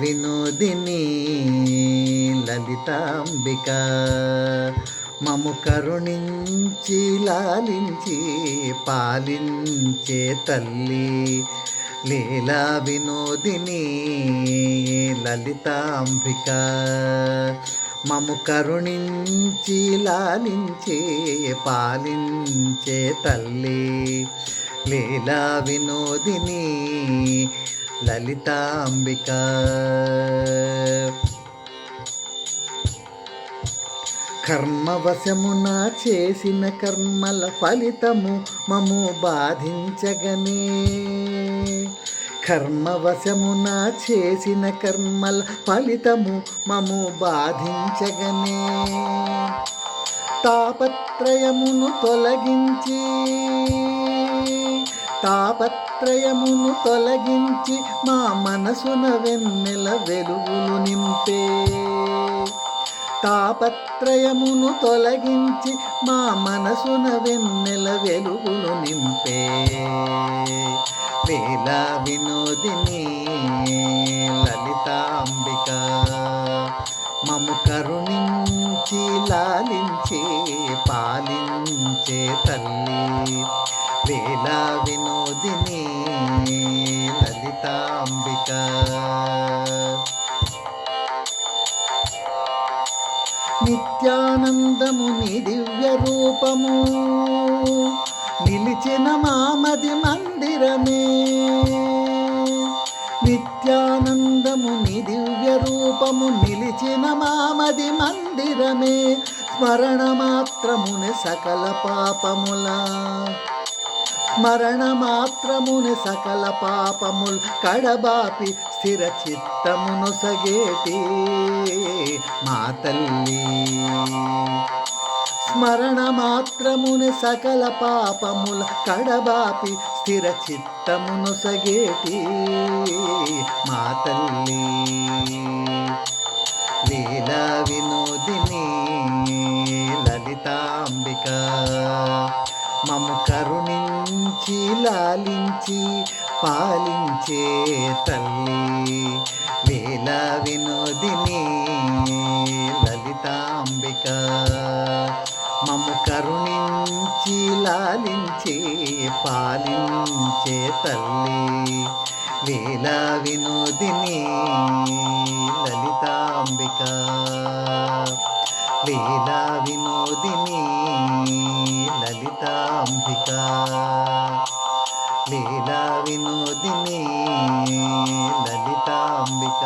వినోదిని లలితాంబిక మము కరుణించి లాలించి పాలించే తల్లి లీలా వినోదిని లలితాంబిక మము కరుణించి లాలించి పాలించే తల్లి లీలా వినోదిని లలితాంబిక. కర్మవశమున చేసిన కర్మల ఫలితము మము బాధించగనే కర్మవశమున చేసిన కర్మల ఫలితము మము బాధించగనే తాపత్రయమును తొలగించి మా మనసున వెన్నెల వెలుగులు నింపే తాపత్రయమును తొలగించి మా మనసున వెన్నెల వెలుగులు నింపే లీలా వినోదిని లలితాంబిక మము కరుణించి లాలించి పాలించే తల్లి లీలా వినోదిని లలితాంబిక. నిత్యానందము నీ దివ్య రూపము నిలిచిన మామది మందిరమే నిత్యానందము నీ దివ్య రూపము నిలిచిన మామది మందిరమే స్మరణ మాత్రమునే సకల పాపములు కడబాపి స్థిర చిత్తమును సగేటి మా తల్లి స్మరణ మాత్రముని సకల పాపముల కడబాపి స్థిర చిత్తమును సగేటి మా తల్లి లీలా వినోదిని లలితాంబిక మము కరుణించి లాలించి పాలించే తల్లి లీలా వినోదిని లలితాంబిక మము కరుణించి లాలించి పాలించే తల్లి లీలా వినోదిని లలితాంబిక లీలా వినోదిని లలితాంబిక లీలా వినోదిని లలితాంబిక.